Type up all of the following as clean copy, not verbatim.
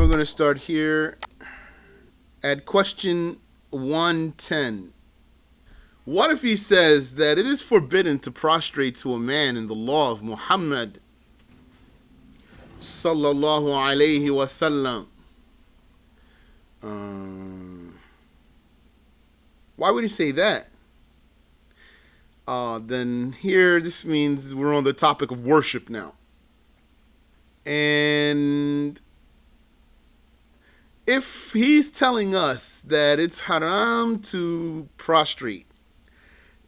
going to start here at question 110. What if he says that it is forbidden to prostrate to a man in the law of Muhammad sallallahu alayhi wasallam? Why would he say that? Then here, this means we're on the topic of worship now. And if he's telling us that it's haram to prostrate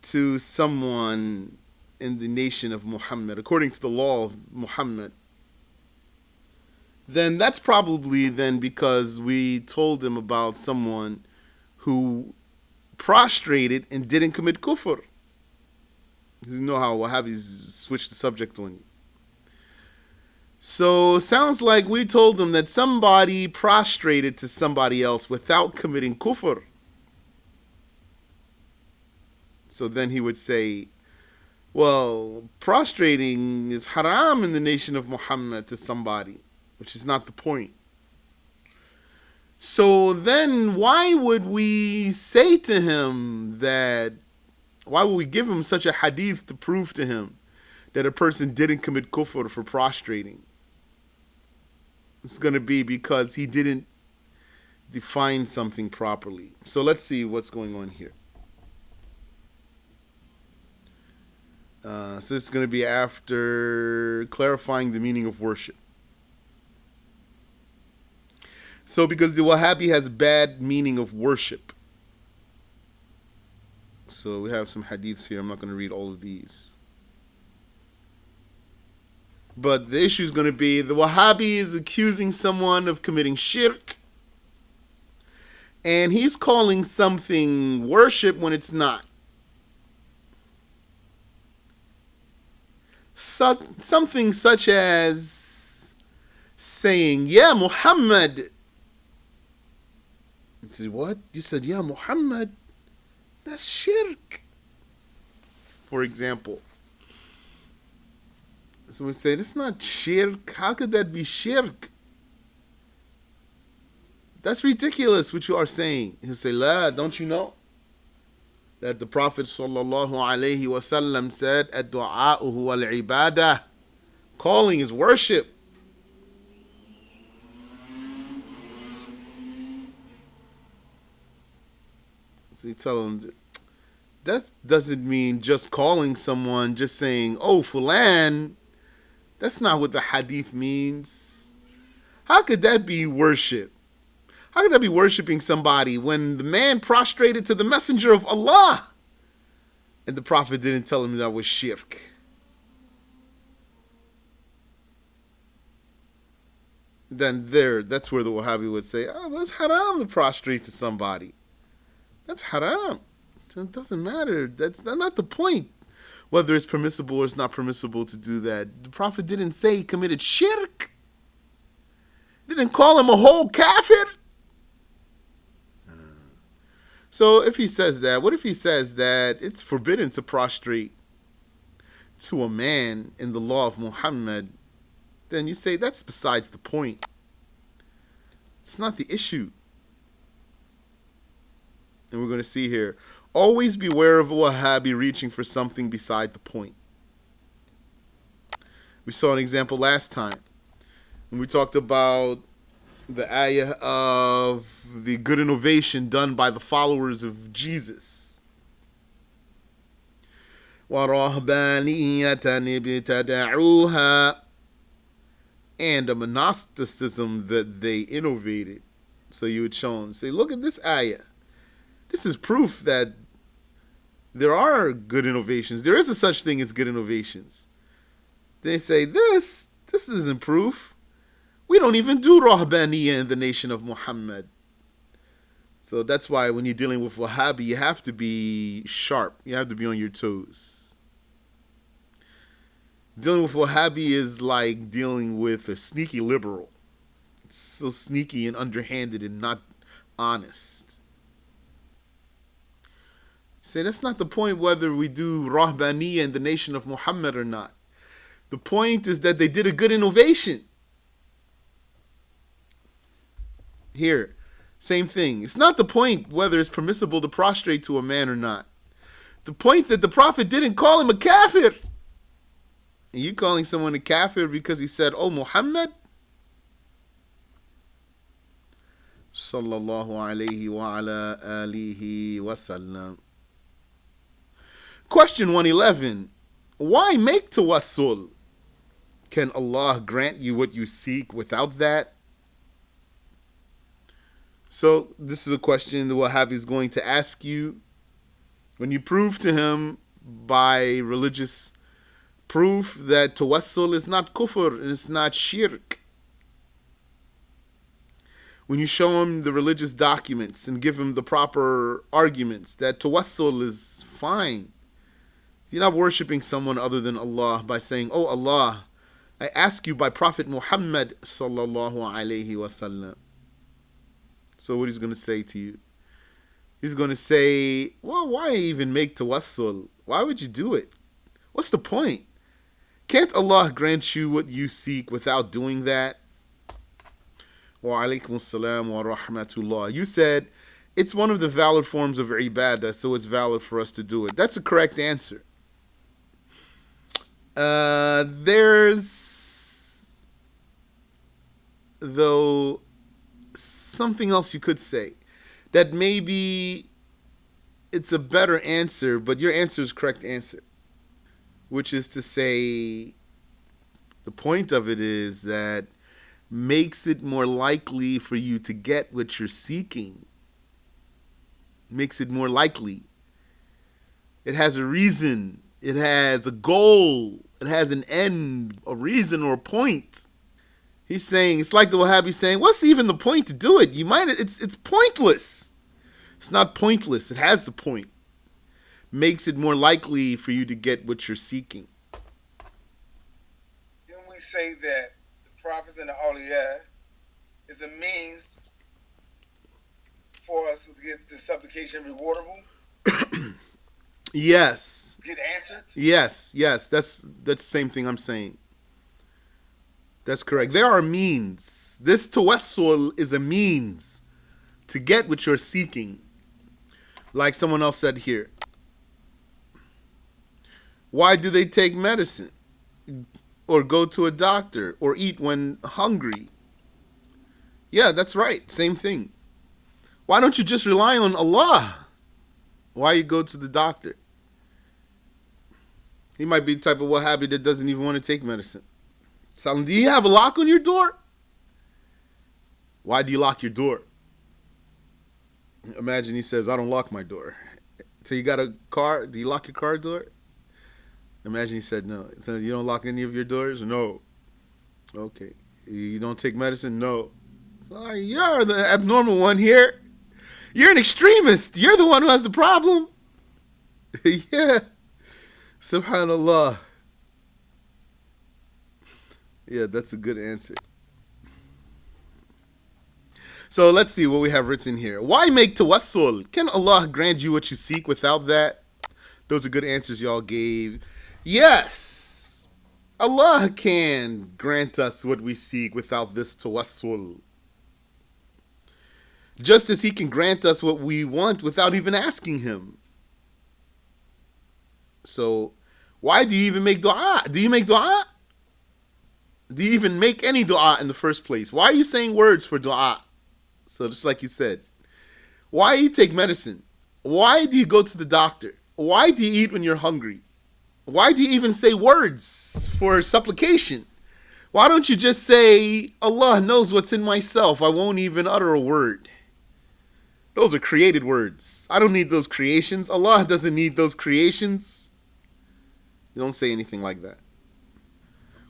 to someone in the nation of Muhammad, according to the law of Muhammad, then that's probably then because we told him about someone who prostrated and didn't commit kufr. You know how Wahhabis switch the subject on you. So sounds like we told him that somebody prostrated to somebody else without committing kufr. So then he would say, well, prostrating is haram in the nation of Muhammad to somebody, which is not the point. So then why would we say to him that, why would we give him such a hadith to prove to him that a person didn't commit kufr for prostrating? It's going to be because he didn't define something properly. So let's see what's going on here. So it's going to be after clarifying the meaning of worship. So because the Wahhabi has bad meaning of worship. So we have some hadiths here. I'm not going to read all of these. But the issue is going to be the Wahhabi is accusing someone of committing shirk. And he's calling something worship when it's not. Something such as saying, "Yeah, Muhammad." What? You said, "Yeah, Muhammad." That's shirk. For example, someone say, "That's not shirk. How could that be shirk? That's ridiculous what you are saying." He'll say, "La, don't you know that the Prophet sallallahu alaihi wasallam said, ad-du'a'u huwa al-ibadah." Calling is worship. So you tell him, that doesn't mean just calling someone, just saying, "Oh, fulan." That's not what the hadith means. How could that be worship? How could that be worshiping somebody when the man prostrated to the messenger of Allah and the Prophet didn't tell him that was shirk? Then that's where the Wahhabi would say, "Oh, that's haram to prostrate to somebody. That's haram. It doesn't matter. That's not the point. Whether it's permissible or it's not permissible to do that. The Prophet didn't say he committed shirk. Didn't call him a whole kafir." So if he says that, what if he says that it's forbidden to prostrate to a man in the law of Muhammad? Then you say that's besides the point. It's not the issue. And we're going to see here, always beware of a Wahhabi reaching for something beside the point. We saw an example last time when we talked about the ayah of the good innovation done by the followers of Jesus. وَرَهْبَانِيَّةً ابْتَدَعُوهَا, and a monasticism that they innovated. So you would show them, say, look at this ayah. This is proof that there are good innovations. There is a such thing as good innovations. They say, this isn't proof. We don't even do Rahbaniyya in the nation of Muhammad. So that's why when you're dealing with Wahhabi, you have to be sharp. You have to be on your toes. Dealing with Wahhabi is like dealing with a sneaky liberal. It's so sneaky and underhanded and not honest. Say that's not the point whether we do Rahbaniyya in the nation of Muhammad or not. The point is that they did a good innovation. Here, same thing. It's not the point whether it's permissible to prostrate to a man or not. The point that the Prophet didn't call him a kafir. And you calling someone a kafir because he said, "Oh Muhammad?" Sallallahu alayhi wa ala alihi wa sallam. Question 111. Why make tawassul? Can Allah grant you what you seek without that? So this is a question the Wahhabi is going to ask you. When you prove to him by religious proof that tawassul is not kufr and it's not shirk, when you show him the religious documents and give him the proper arguments that tawassul is fine, you're not worshipping someone other than Allah by saying, "Oh Allah, I ask you by Prophet Muhammad sallallahu alayhi wasallam." So what he's going to say to you? He's going to say, "Well, why even make tawassul? Why would you do it? What's the point? Can't Allah grant you what you seek without doing that?" Wa alaikum assalam wa rahmatullah. You said it's one of the valid forms of ibadah, so it's valid for us to do it. That's a correct answer. There's, though, something else you could say that maybe it's a better answer, but your answer is correct answer, which is to say the point of it is that makes it more likely for you to get what you're seeking. Makes it more likely. It has a reason. It has a goal. It has an end, a reason or a point. He's saying, it's like the Wahhabi saying, what's even the point to do it? It's pointless. It's not pointless. It has a point. Makes it more likely for you to get what you're seeking. Then we say that the prophets and the awliya is a means for us to get the supplication rewardable. Yes. Get answered. Yes. That's the same thing I'm saying. That's correct. There are means. This tawassul is a means to get what you're seeking. Like someone else said here. Why do they take medicine? Or go to a doctor? Or eat when hungry? Yeah, that's right. Same thing. Why don't you just rely on Allah? Why you go to the doctor? He might be the type of Wahhabi that doesn't even want to take medicine. Salam, do you have a lock on your door? Why do you lock your door? Imagine he says, I don't lock my door. So you got a car, do you lock your car door? Imagine he said no. So you don't lock any of your doors? No. Okay. You don't take medicine? No. So you're the abnormal one here. You're an extremist. You're the one who has the problem. Yeah. Subhanallah. Yeah, that's a good answer. So let's see what we have written here. Why make tawassul? Can Allah grant you what you seek without that? Those are good answers y'all gave. Yes, Allah can grant us what we seek without this tawassul. Just as He can grant us what we want without even asking Him. So, why do you even make dua? Do you make dua? Do you even make any dua in the first place? Why are you saying words for dua? So just like you said, why do you take medicine? Why do you go to the doctor? Why do you eat when you're hungry? Why do you even say words for supplication? Why don't you just say, Allah knows what's in myself. I won't even utter a word. Those are created words. I don't need those creations. Allah doesn't need those creations. You don't say anything like that.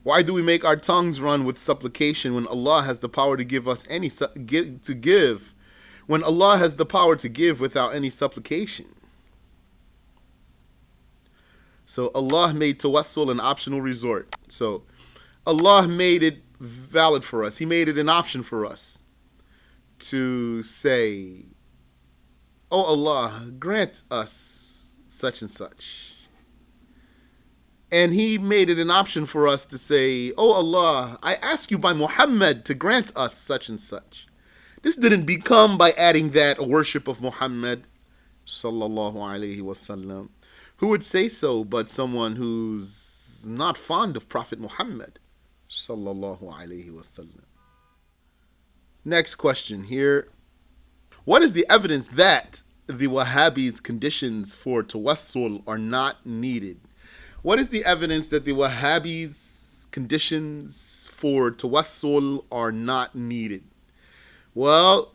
Why do we make our tongues run with supplication when Allah has the power to give us when Allah has the power to give without any supplication? So Allah made tawassul an optional resort. So Allah made it valid for us. He made it an option for us to say, oh Allah, grant us such and such. And He made it an option for us to say, oh Allah, I ask you by Muhammad to grant us such and such. This didn't become by adding that a worship of Muhammad sallallahu alaihi wasallam. Who would say so but someone who's not fond of Prophet Muhammad sallallahu alaihi wasallam? Next question here. What is the evidence that the Wahhabis' conditions for tawassul are not needed? What is the evidence that the Wahhabis' conditions for tawassul are not needed? Well,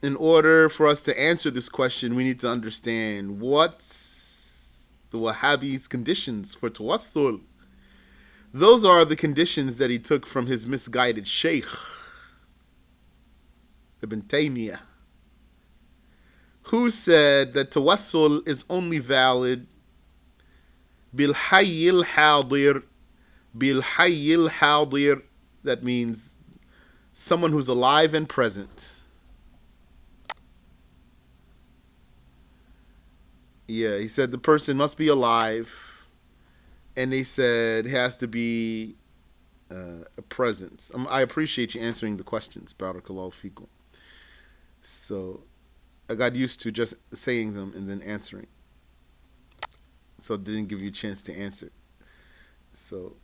in order for us to answer this question, we need to understand what's the Wahhabis' conditions for tawassul. Those are the conditions that he took from his misguided Sheikh, Ibn Taymiyyah, who said that tawassul is only valid bil hayyil hadir. Bil hayyil hadir, that means someone who's alive and present. Yeah, he said the person must be alive, and they said it has to be a presence. I appreciate you answering the questions, Barakallahu fikum. So I got used to just saying them and then answering, so it didn't give you a chance to answer. So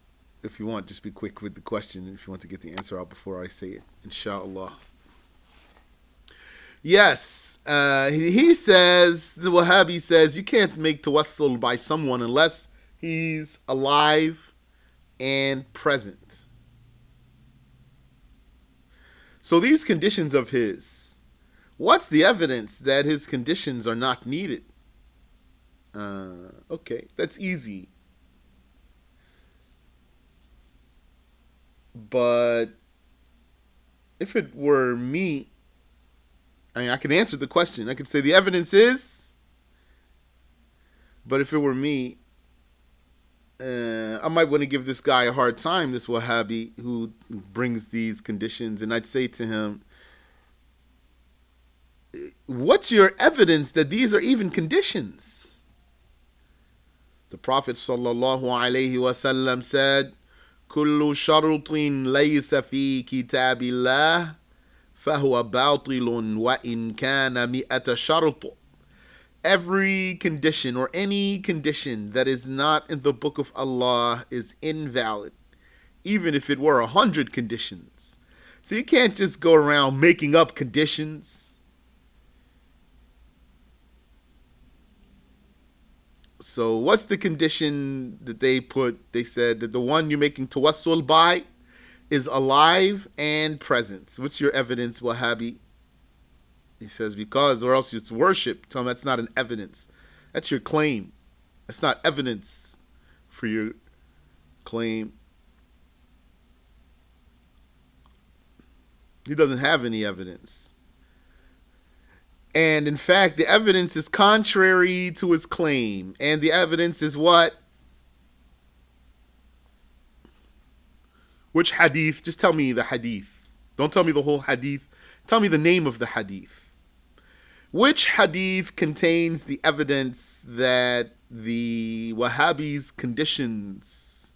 if you want, just be quick with the question if you want to get the answer out before I say it, inshallah. Yes, he says, the Wahhabi says, you can't make tawassul by someone unless he's alive and present. So these conditions of his, what's the evidence that his conditions are not needed? Okay, that's easy. But if it were me, I could answer the question. I could say the evidence is, but if it were me, I might want to give this guy a hard time, this Wahhabi who brings these conditions, and I'd say to him, what's your evidence that these are even conditions? The Prophet sallallahu alaihi wasallam said, كل شرط ليس في كتاب الله فهو باطل وإن كان مئة شرط. Every condition or any condition that is not in the book of Allah is invalid, even if it were 100 conditions. So you can't just go around making up conditions. So what's the condition that they put? They said that the one you're making tawassul by is alive and present. What's your evidence, Wahhabi? He says, because, or else it's worship. Tell him that's not an evidence. That's your claim. That's not evidence for your claim. He doesn't have any evidence. And in fact, the evidence is contrary to his claim. And the evidence is what? Which hadith? Just tell me the hadith. Don't tell me the whole hadith. Tell me the name of the hadith. Which hadith contains the evidence that the Wahhabis' conditions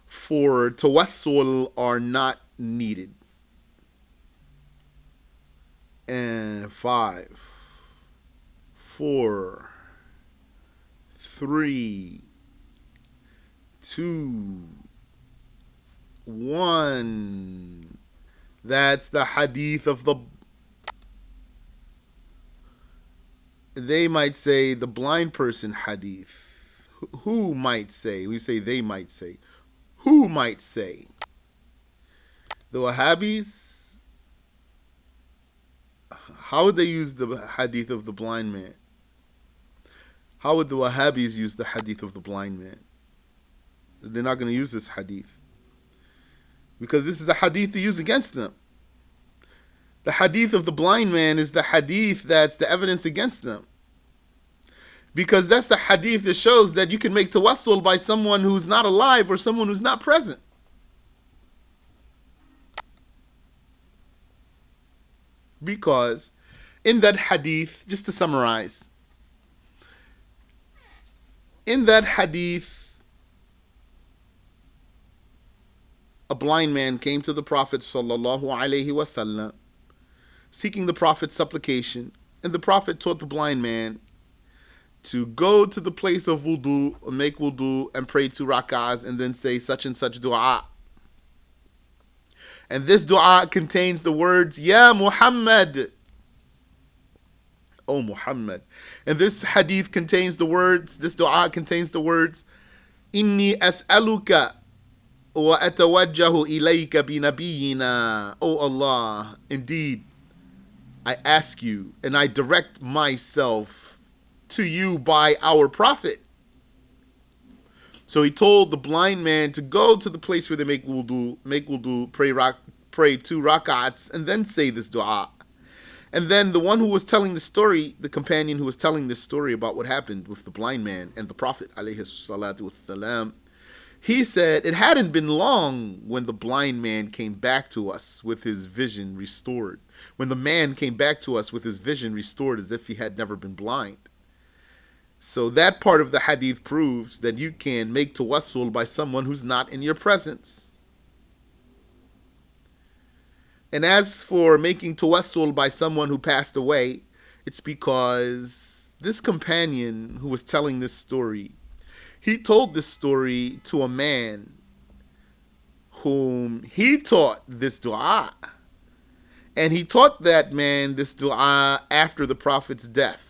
for tawassul are not needed? And 5, 4, 3, 2, 1. That's the hadith of the, they might say the blind person hadith. Who might say? We say they might say. Who might say? The Wahhabis. How would they use the hadith of the blind man? How would the Wahhabis use the hadith of the blind man? They're not going to use this hadith, because this is the hadith they use against them. The hadith of the blind man is the hadith that's the evidence against them, because that's the hadith that shows that you can make tawassul by someone who's not alive or someone who's not present. Because in that hadith, just to summarize, in that hadith, a blind man came to the Prophet sallallahu alaihi wasallam seeking the Prophet's supplication. And the Prophet taught the blind man to go to the place of wudu, make wudu, and pray 2 rak'ahs, and then say such and such dua. And this dua contains the words, Ya Muhammad, O Muhammad. And this hadith contains the words, this dua contains the words, Inni as'aluka wa atawajjahu ilayka bi nabiyyina. O Allah, indeed, I ask you and I direct myself to you by our Prophet. So he told the blind man to go to the place where they make wudu, pray 2 rak'ats, and then say this dua. And then the one who was telling the story, the companion who was telling this story about what happened with the blind man and the Prophet, alayhi salatu wassalam, he said, it hadn't been long when the blind man came back to us with his vision restored. When the man came back to us with his vision restored as if he had never been blind. So that part of the hadith proves that you can make tawassul by someone who's not in your presence. And as for making tawassul by someone who passed away, it's because this companion who was telling this story, he told this story to a man whom he taught this dua. And he taught that man this dua after the Prophet's death.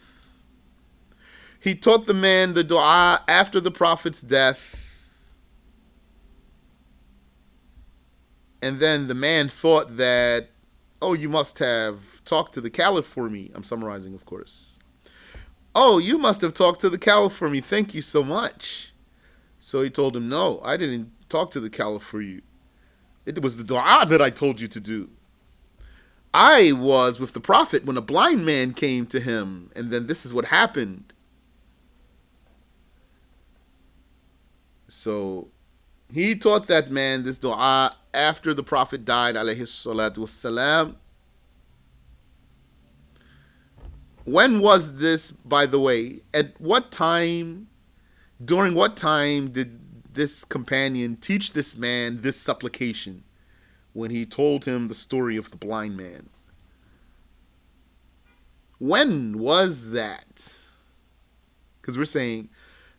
He taught the man the dua after the Prophet's death. And then the man thought that, oh, you must have talked to the Caliph for me. I'm summarizing, of course. Oh, you must have talked to the Caliph for me. Thank you so much. So he told him, no, I didn't talk to the Caliph for you. It was the dua that I told you to do. I was with the Prophet when a blind man came to him, and then this is what happened. So he taught that man this dua after the Prophet died, alayhi salatu wassalam. When was this, by the way? At what time, during what time did this companion teach this man this supplication? When he told him the story of the blind man. When was that? Because we're saying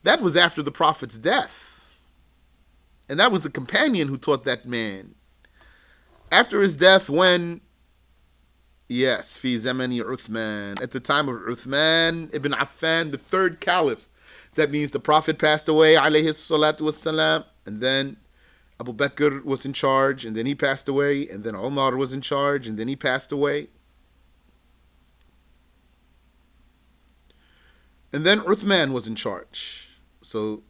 that was after the Prophet's death. And that was a companion who taught that man. After his death, when? Yes, fi zamani Uthman. At the time of Uthman ibn Affan, the 3rd caliph. So that means the Prophet passed away, alayhi salatu wassalam, and then Abu Bakr was in charge, and then he passed away, and then Umar was in charge, and then he passed away. And then Uthman was in charge. So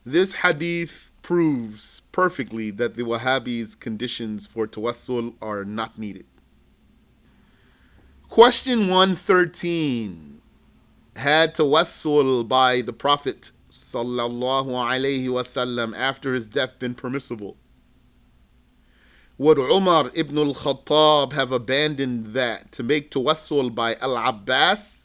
this hadith proves perfectly that the Wahhabis' conditions for tawassul are not needed. Question 113. Had tawassul by the Prophet sallallahu alayhi wasallam after his death been permissible? Would Umar ibn al-Khattab have abandoned that to make tawassul by Al-Abbas?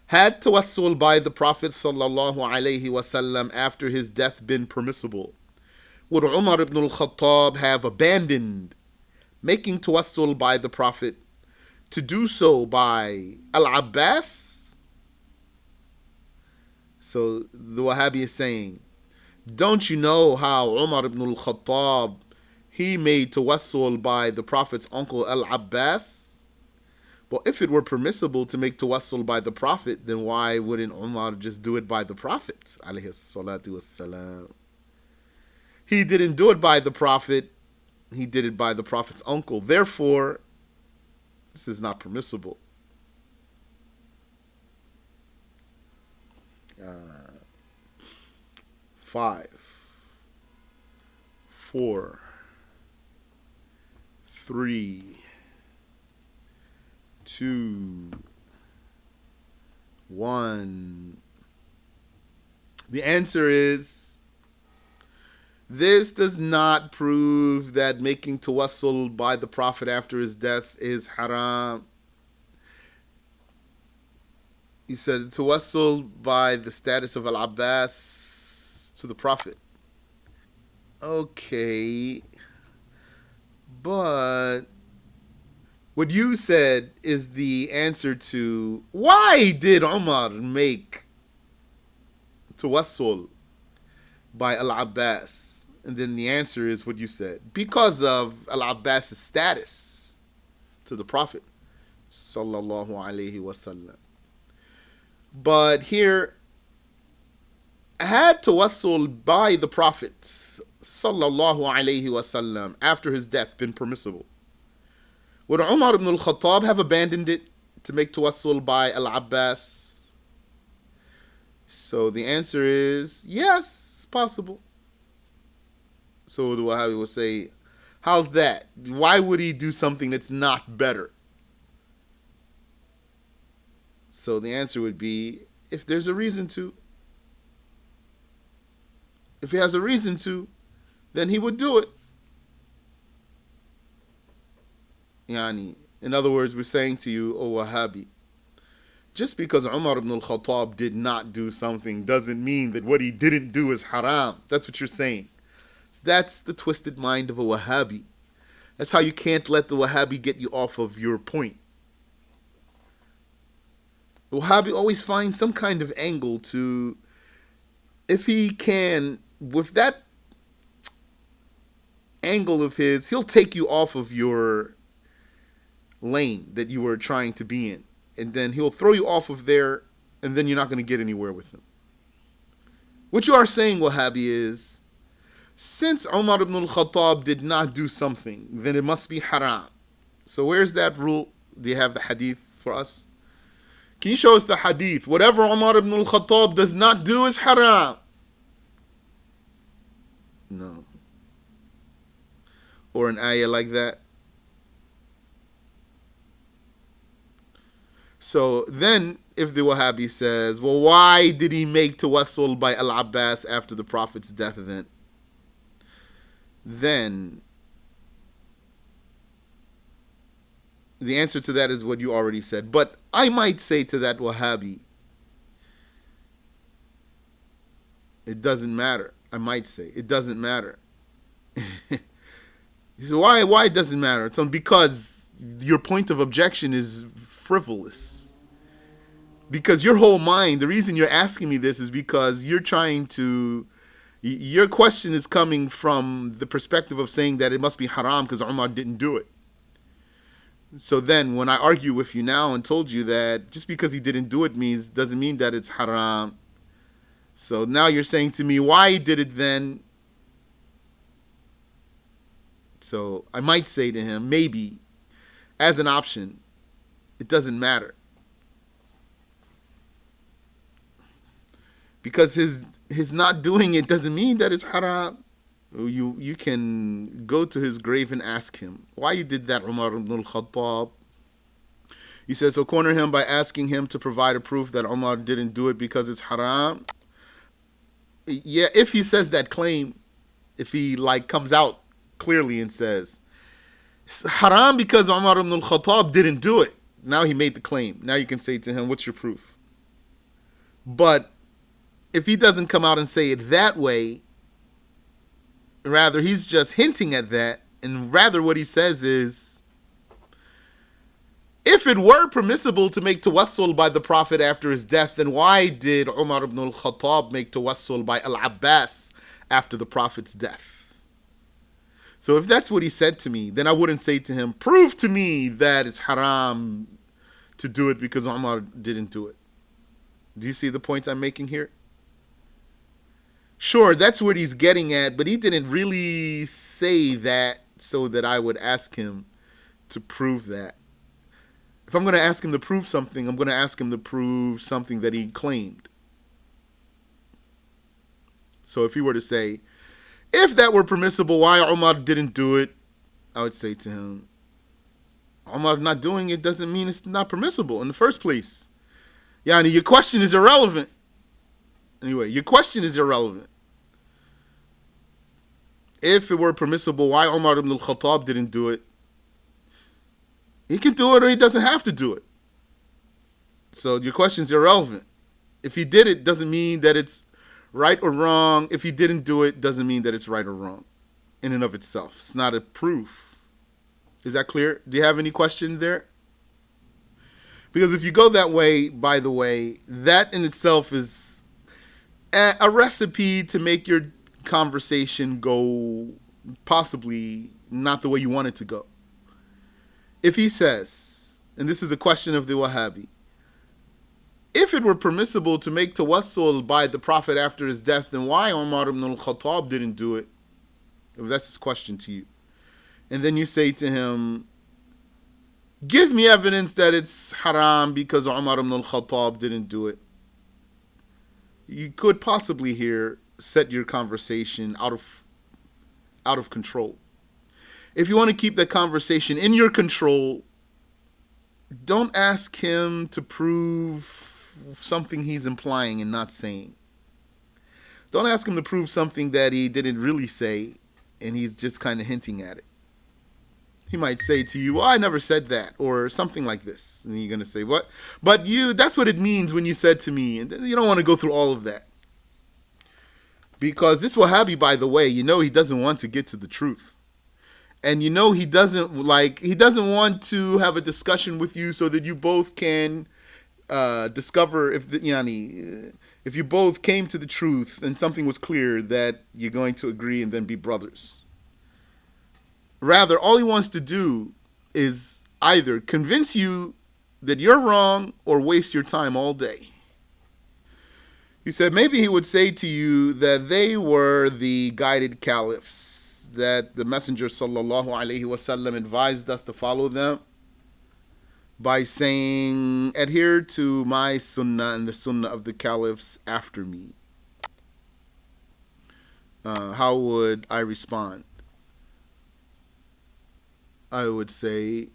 Had tawassul by the Prophet sallallahu alayhi wasallam after his death been permissible? Would Umar ibn al-Khattab have abandoned making tawassul by the Prophet to do so by Al-Abbas? So the Wahhabi is saying, don't you know how Umar ibn al-Khattab, he made tawassul by the Prophet's uncle Al-Abbas? Well, if it were permissible to make tawassul by the Prophet, then why wouldn't Umar just do it by the Prophet, alayhi salatu wassalam? He didn't do it by the Prophet, he did it by the Prophet's uncle. Therefore, this is not permissible. 5, 4, 3, 2, 1. The answer is, this does not prove that making tawassul by the Prophet after his death is haram. He said tawassul by the status of Al-Abbas to the Prophet. Okay, but What you said is the answer to why did Umar make tawassul by Al-Abbas? And then the answer is what you said. Because of Al-Abbas's status to the Prophet sallallahu alaihi wasallam. But here, had tawassul by the Prophet sallallahu alaihi wasallam after his death been permissible? Would Umar ibn al-Khattab have abandoned it to make tawassul by Al-Abbas? So the answer is yes, it's possible. So the Wahhabi will say, how's that? Why would he do something that's not better? So the answer would be, if there's a reason to. If he has a reason to, then he would do it. Yani, in other words, we're saying to you, O Wahhabi, just because Umar ibn al-Khattab did not do something doesn't mean that what he didn't do is haram. That's what you're saying. That's the twisted mind of a Wahhabi. That's how you can't let the Wahhabi get you off of your point. The Wahhabi always finds some kind of angle to, if he can, with that angle of his, he'll take you off of your lane that you were trying to be in. And then he'll throw you off of there, and then you're not going to get anywhere with him. What you are saying, Wahhabi, is, since Umar ibn al-Khattab did not do something, then it must be haram. So where's that rule? Do you have the hadith for us? Can you show us the hadith? Whatever Umar ibn al-Khattab does not do is haram. No. Or an ayah like that. So then, if the Wahhabi says, well, why did he make tawassul by Al-Abbas after the Prophet's death then? Then, the answer to that is what you already said. But I might say to that Wahhabi, it doesn't matter. I might say, it doesn't matter. He said, why it doesn't matter? Tell him, because your point of objection is frivolous. Because your whole mind, the reason you're asking me this is because you're trying to, your question is coming from the perspective of saying that it must be haram because Umar didn't do it. So then when I argue with you now and told you that just because he didn't do it doesn't mean that it's haram. So now you're saying to me, why he did it then? So I might say to him, maybe, as an option, it doesn't matter. Because his not doing it doesn't mean that it's haram. You can go to his grave and ask him, why you did that, Umar ibn al-Khattab? He says, so corner him by asking him to provide a proof that Umar didn't do it because it's haram. Yeah, if he says that claim, if he comes out clearly and says, it's haram because Umar ibn al-Khattab didn't do it. Now he made the claim. Now you can say to him, what's your proof? But if he doesn't come out and say it that way, rather he's just hinting at that, and rather what he says is, if it were permissible to make tawassul by the Prophet after his death, then why did Umar ibn al-Khattab make tawassul by Al-Abbas after the Prophet's death? So if that's what he said to me, then I wouldn't say to him, prove to me that it's haram to do it because Umar didn't do it. Do you see the point I'm making here? Sure, that's what he's getting at, but he didn't really say that so that I would ask him to prove that. If I'm going to ask him to prove something, I'm going to ask him to prove something that he claimed. So if he were to say, if that were permissible, why Umar didn't do it? I would say to him, Umar not doing it doesn't mean it's not permissible in the first place. Yani, your question is irrelevant. Anyway, your question is irrelevant. If it were permissible, why Umar ibn al-Khattab didn't do it? He can do it or he doesn't have to do it. So your question is irrelevant. If he did it, doesn't mean that it's right or wrong. If he didn't do it, doesn't mean that it's right or wrong in and of itself. It's not a proof. Is that clear? Do you have any question there? Because if you go that way, by the way, that in itself is a recipe to make your conversation go possibly not the way you want it to go. If he says, and this is a question of the Wahhabi, if it were permissible to make tawassul by the Prophet after his death, then why Umar ibn al-Khattab didn't do it? If that's his question to you. And then you say to him, give me evidence that it's haram because Umar ibn al-Khattab didn't do it. You could possibly here set your conversation out of control. If you want to keep that conversation in your control, don't ask him to prove something he's implying and not saying. Don't ask him to prove something that he didn't really say and he's just kind of hinting at it. He might say to you, well, I never said that, or something like this. And you're going to say, what? But that's what it means when you said to me. And you don't want to go through all of that. Because this Wahhabi, by the way, he doesn't want to get to the truth. And he doesn't want to have a discussion with you so that you both can discover if you both came to the truth and something was clear, that you're going to agree and then be brothers. Rather, all he wants to do is either convince you that you're wrong or waste your time all day. He said maybe he would say to you that they were the Guided Caliphs, that the Messenger sallallahu alaihi wasallam advised us to follow them by saying, adhere to my sunnah and the sunnah of the Caliphs after me. How would I respond? I would say,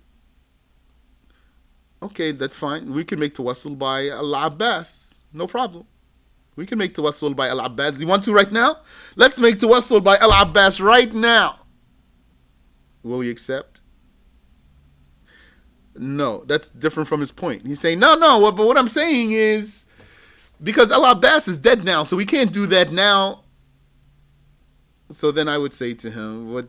okay, that's fine. We can make tawassul by Al-Abbas. No problem. We can make tawassul by Al-Abbas. Do you want to right now? Let's make tawassul by Al-Abbas right now. Will you accept? No, that's different from his point. He's saying, no, but what I'm saying is, because Al-Abbas is dead now, so we can't do that now. So then I would say to him,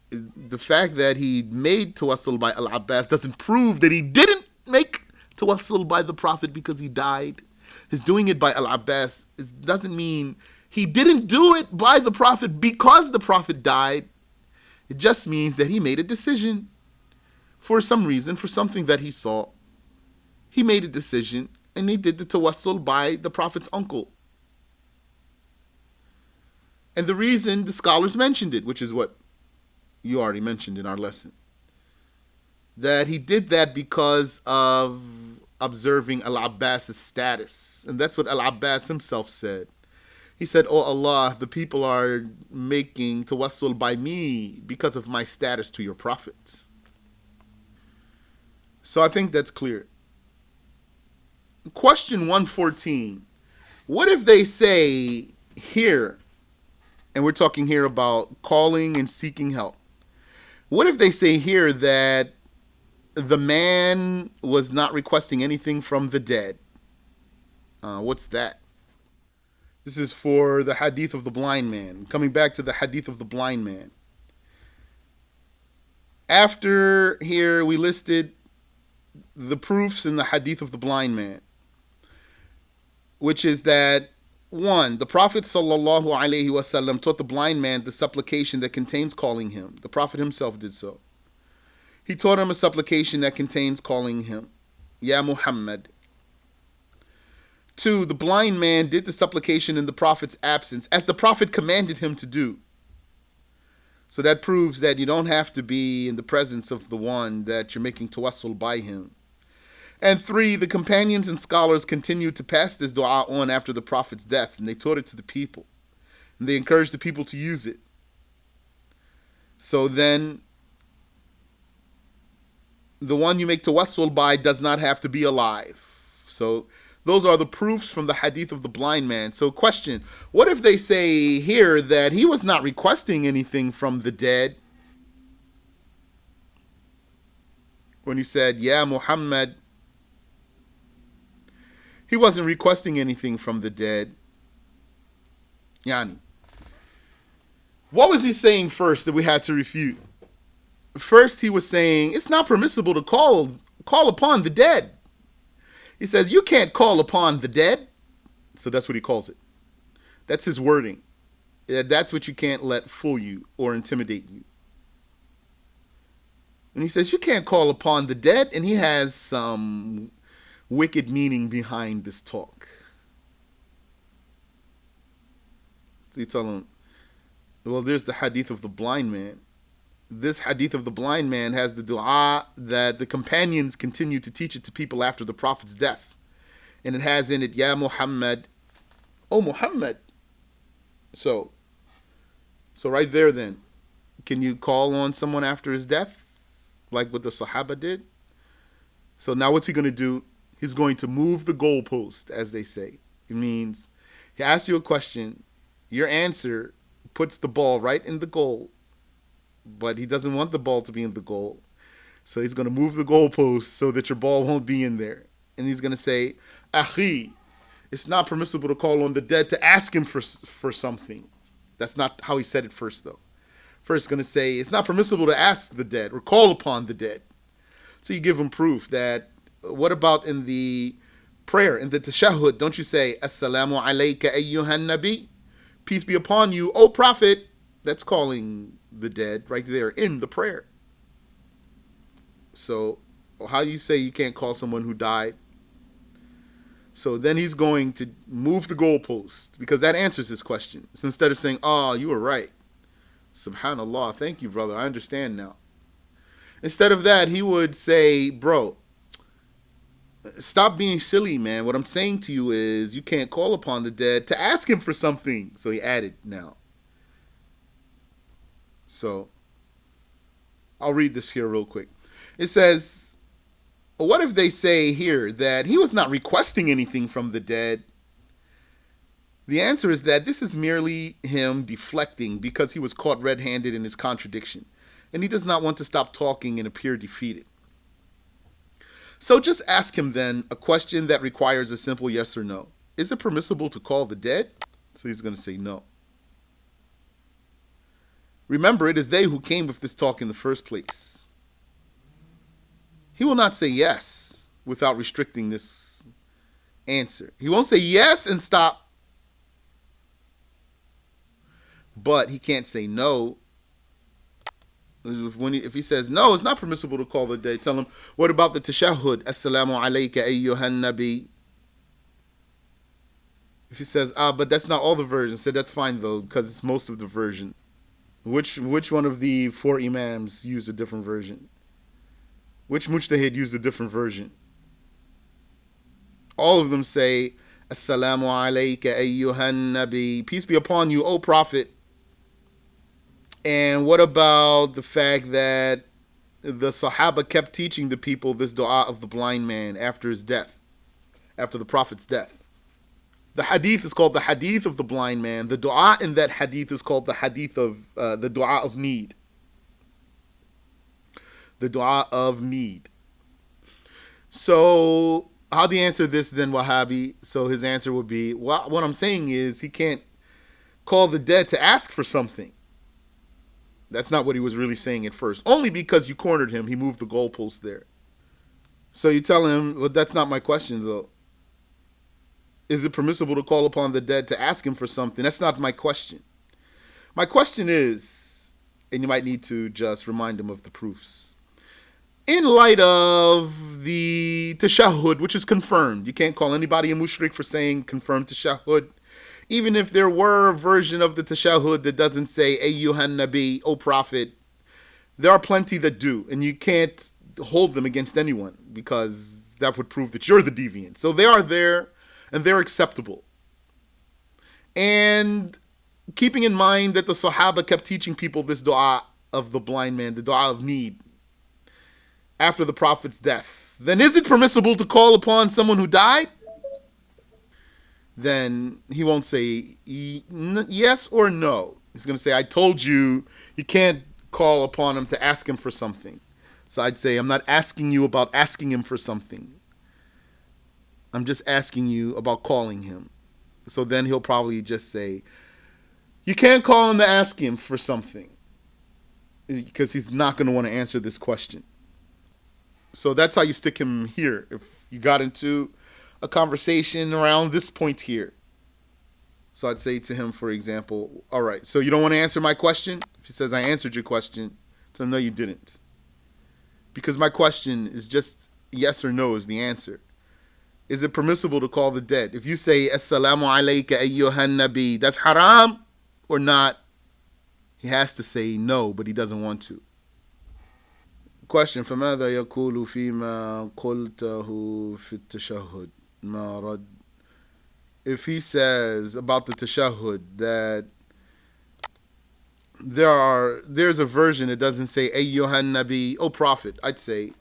the fact that he made tawassul by Al-Abbas doesn't prove that he didn't make tawassul by the Prophet because he died. His doing it by Al-Abbas doesn't mean he didn't do it by the Prophet because the Prophet died. It just means that he made a decision for some reason, for something that he saw. He made a decision and he did the tawassul by the Prophet's uncle. And the reason, the scholars mentioned it, which is what you already mentioned in our lesson, that he did that because of observing Al-Abbas' status. And that's what Al-Abbas himself said. He said, oh Allah, the people are making tawassul by me because of my status to your Prophet. So I think that's clear. Question 114. What if they say here, and we're talking here about calling and seeking help. What if they say here that the man was not requesting anything from the dead? What's that? This is for the hadith of the blind man. Coming back to the hadith of the blind man. After here we listed the proofs in the hadith of the blind man, which is that 1, the Prophet sallallahu alaihi wasallam taught the blind man the supplication that contains calling him. The Prophet himself did so. He taught him a supplication that contains calling him, Ya Muhammad. 2, the blind man did the supplication in the Prophet's absence, as the Prophet commanded him to do. So that proves that you don't have to be in the presence of the one that you're making tawassul by him. And 3, the companions and scholars continued to pass this dua on after the Prophet's death, and they taught it to the people. And they encouraged the people to use it. So then, the one you make tawassul by does not have to be alive. So those are the proofs from the hadith of the blind man. So question, what if they say here that he was not requesting anything from the dead? When he said, Ya Muhammad, he wasn't requesting anything from the dead. Yani, what was he saying first that we had to refute? first he was saying it's not permissible to call upon the dead. He says you can't call upon the dead. So that's what he calls it. That's his wording. That's what you can't let fool you or intimidate you. And he says you can't call upon the dead, and he has some wicked meaning behind this talk. So you tell him, well, there's the hadith of the blind man. This hadith of the blind man has the dua that the companions continue to teach it to people after the Prophet's death. And it has in it, Ya Muhammad, O Muhammad. So right there then, can you call on someone after his death? Like what the Sahaba did? So now what's he going to do? He's going to move the goalpost, as they say. It means he asks you a question, your answer puts the ball right in the goal, but he doesn't want the ball to be in the goal. So he's going to move the goalpost so that your ball won't be in there. And he's going to say, Akhi, it's not permissible to call on the dead to ask him for something. That's not how he said it first, though. First, he's going to say, it's not permissible to ask the dead or call upon the dead. So you give him proof that, what about in the prayer, in the tashahhud, don't you say, Assalamu alayka ayyuhan nabi? Peace be upon you, O Prophet. That's calling the dead right there in the prayer. So how do you say you can't call someone who died? So then he's going to move the goalpost, because that answers his question. So instead of saying, oh, you were right. Subhanallah, thank you, brother. I understand now. Instead of that, he would say, bro, stop being silly, man. What I'm saying to you is you can't call upon the dead to ask him for something. So he added now. So I'll read this here real quick. It says, what if they say here that he was not requesting anything from the dead? The answer is that this is merely him deflecting because he was caught red-handed in his contradiction, and he does not want to stop talking and appear defeated. So just ask him then a question that requires a simple yes or no. Is it permissible to call the dead? So he's going to say no. Remember, it is they who came with this talk in the first place. He will not say yes without restricting this answer. He won't say yes and stop. But he can't say no. If he says no, it's not permissible to call the dead. Tell him, what about the tashahhud? Assalamu alayka ayyuhan nabi. If he says, but that's not all the versions, so that's fine though, because it's most of the version. Which one of the four imams used a different version? Which mujtahid used a different version? All of them say, Assalamu alayka ayyuhan nabi. Peace be upon you, O Prophet. And what about the fact that the Sahaba kept teaching the people this dua of the blind man after his death, after the Prophet's death? The hadith is called the hadith of the blind man. The dua in that hadith is called the hadith of the dua of need. The dua of need. So how do you answer this then, Wahhabi? So his answer would be, well, what I'm saying is he can't call the dead to ask for something. That's not what he was really saying at first. Only because you cornered him, he moved the goalpost there. So you tell him, well, that's not my question though. Is it permissible to call upon the dead to ask him for something? That's not my question. My question is, and you might need to just remind him of the proofs. In light of the tashahhud, which is confirmed, you can't call anybody a mushrik for saying confirmed tashahhud. Even if there were a version of the tashahhud that doesn't say ayyuhan nabi, O Prophet, there are plenty that do, and you can't hold them against anyone because that would prove that you're the deviant. So they are there, and they're acceptable. And keeping in mind that the Sahaba kept teaching people this dua of the blind man, the dua of need, after the Prophet's death, then is it permissible to call upon someone who died? Then he won't say yes or no. He's going to say, I told you, you can't call upon him to ask him for something. So I'd say, I'm not asking you about asking him for something. I'm just asking you about calling him. So then he'll probably just say, you can't call him to ask him for something. because he's not going to want to answer this question. So that's how you stick him here. If you got into a conversation around this point here. So I'd say to him, for example, all right, so you don't want to answer my question? If he says, I answered your question, tell him, no, you didn't. Because my question is just yes or no is the answer. Is it permissible to call the dead? If you say, Assalamu alayka ayyuhan nabi, that's haram or not? He has to say no, but he doesn't want to. Question, فماذا يقول فيما قلته في التشهد ما رد. If he says about the tashahhud that there's a version that doesn't say ayyuhan nabi, oh prophet, I'd say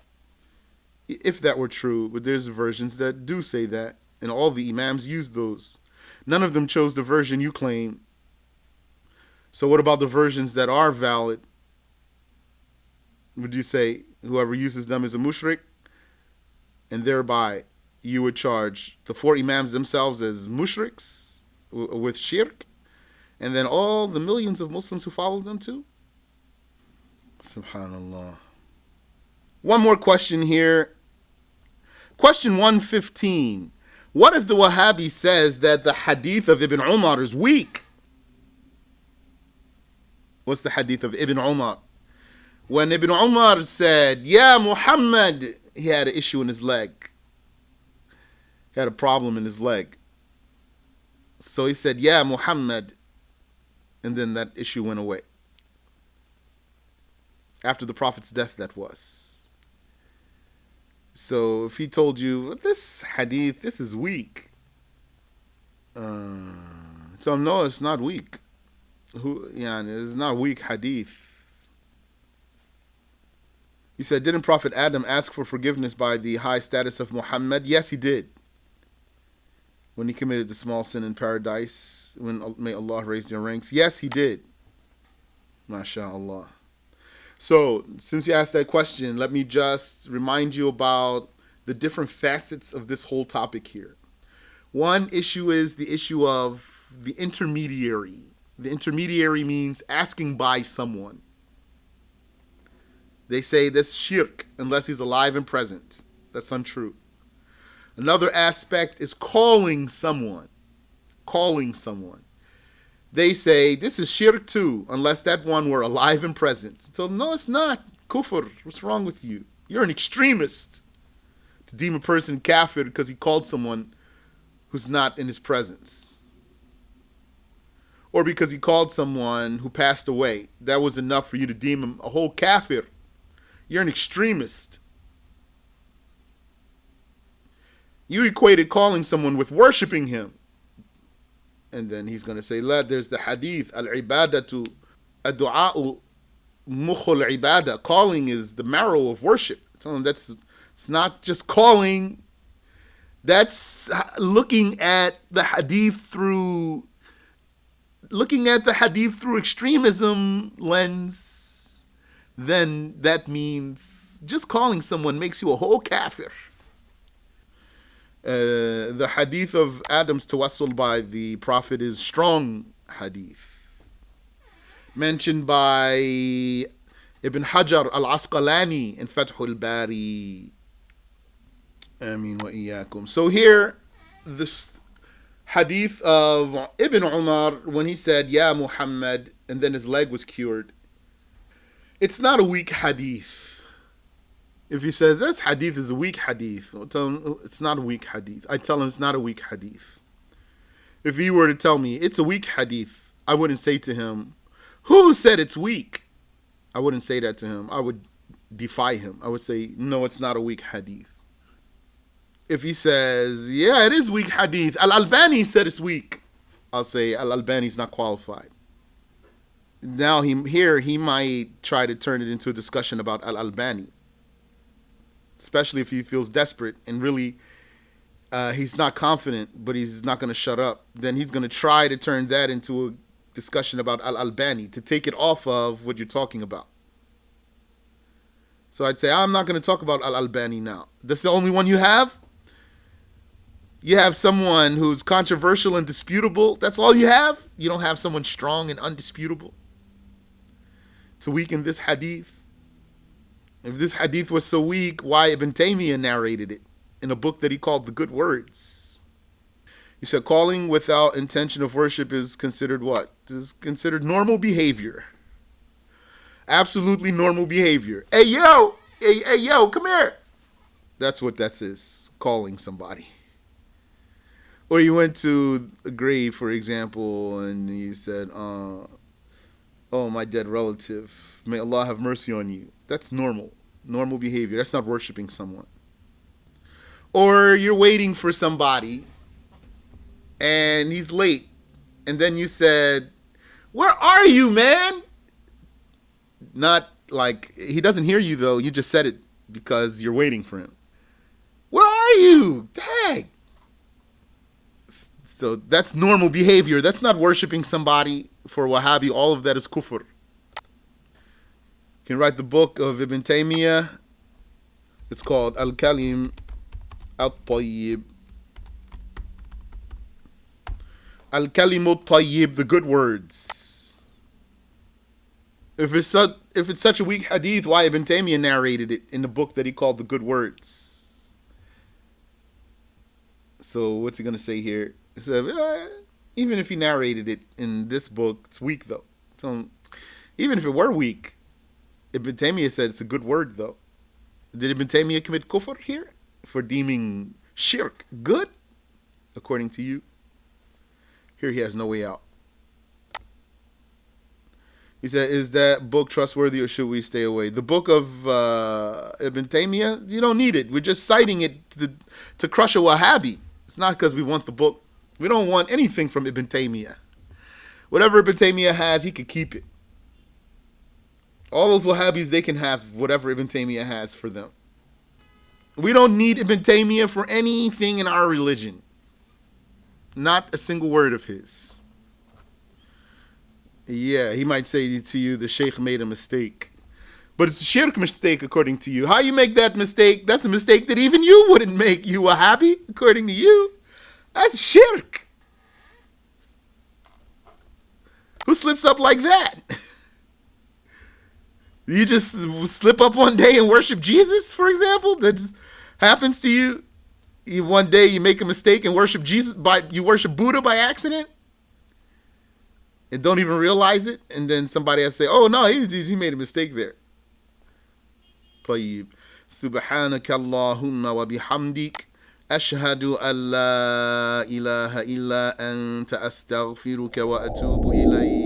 if that were true, but there's versions that do say that, and all the imams use those. None of them chose the version you claim. So what about the versions that are valid? Would you say whoever uses them is a mushrik? And thereby you would charge the four imams themselves as mushriks with shirk, and then all the millions of Muslims who follow them too? Subhanallah. One more question here. Question 115. What if the Wahhabi says that the hadith of Ibn Umar is weak? What's the hadith of Ibn Umar? When Ibn Umar said, Ya Muhammad, he had an issue in his leg. He had a problem in his leg. So he said, Ya Muhammad, and then that issue went away. After the Prophet's death, that was. So if he told you, this hadith, this is weak, tell him, no, it's not weak. It's not weak hadith. You said, didn't Prophet Adam ask for forgiveness by the high status of Muhammad? Yes, he did. When he committed the small sin in paradise, when may Allah raise their ranks. Yes, he did. MashaAllah. So, since you asked that question, let me just remind you about the different facets of this whole topic here. One issue is the issue of the intermediary. The intermediary means asking by someone. They say that's shirk unless he's alive and present. That's untrue. Another aspect is calling someone. Calling someone. They say this is shirk too, unless that one were alive and present. So no, it's not. Kufr. What's wrong with you? You're an extremist to deem a person kafir because he called someone who's not in his presence. Or because he called someone who passed away. That was enough for you to deem him a whole kafir. You're an extremist. You equated calling someone with worshiping him. And then he's going to say, la, there's the hadith, al-ibadatu, ad-du'a'u, mukhul ibadah. Calling is the marrow of worship. Tell him it's not just calling. That's looking at the hadith through extremism lens. Then that means just calling someone makes you a whole kafir. The hadith of Adam's tawassul by the Prophet is strong hadith. Mentioned by Ibn Hajar al-Asqalani in Fathul Bari. Ameen wa iyyakum. So here, this hadith of Ibn Umar, when he said, Ya Muhammad, and then his leg was cured, it's not a weak hadith. If he says this hadith is a weak hadith, I'll tell him it's not a weak hadith. I tell him it's not a weak hadith. If he were to tell me it's a weak hadith, I wouldn't say to him, who said it's weak? I wouldn't say that to him. I would defy him. I would say, no, it's not a weak hadith. If he says, yeah, it is weak hadith, Al-Albani said it's weak, I'll say Al-Albani's not qualified. Now he might try to turn it into a discussion about Al-Albani. Especially if he feels desperate and really he's not confident, but he's not going to shut up. Then he's going to try to turn that into a discussion about Al-Albani to take it off of what you're talking about. So I'd say, I'm not going to talk about Al-Albani now. That's the only one you have? You have someone who's controversial and disputable? That's all you have? You don't have someone strong and undisputable? to weaken this hadith? If this hadith was so weak, why Ibn Taymiyyah narrated it in a book that he called The Good Words? He said calling without intention of worship is considered what? Is considered normal behavior. Absolutely normal behavior. Hey yo, come here. That's what that is, calling somebody. Or you went to a grave, for example, and you said, oh, my dead relative, may Allah have mercy on you. That's normal behavior. That's not worshiping someone. Or you're waiting for somebody, and he's late, and then you said, where are you, man? Not like, he doesn't hear you, though. You just said it because you're waiting for him. Where are you? Dang. So that's normal behavior. That's not worshiping somebody. For Wahhabi, all of that is kufr. You can write the book of Ibn Taymiyyah. It's called Al-Kalim Al-Tayyib. Al-Kalim Al-Tayyib, the good words. If it's such a weak hadith, why Ibn Taymiyyah narrated it in the book that he called the good words? So what's he going to say here? He said, even if he narrated it in this book, it's weak though. So even if it were weak, Ibn Taymiyyah said it's a good word though. Did Ibn Taymiyyah commit kufr here for deeming shirk good? According to you, here he has no way out. He said, is that book trustworthy or should we stay away? The book of Ibn Taymiyyah, you don't need it. We're just citing it to crush a Wahhabi. It's not because we want the book. We don't want anything from Ibn Taymiyyah. Whatever Ibn Taymiyyah has, he could keep it. All those Wahhabis, they can have whatever Ibn Taymiyyah has for them. We don't need Ibn Taymiyyah for anything in our religion. Not a single word of his. Yeah, he might say to you, the Sheikh made a mistake. But it's a shirk mistake according to you. How you make that mistake? That's a mistake that even you wouldn't make, you Wahhabi, according to you. That's shirk. Who slips up like that? You just slip up one day and worship Jesus, for example? That just happens to you. One day you make a mistake and worship Jesus, you worship Buddha by accident? And don't even realize it? And then somebody else say, oh no, he made a mistake there. طيب. سبحانك اللهم وبحمدك أشهد أن لا إله إلا أنت أستغفرك وأتوب إليك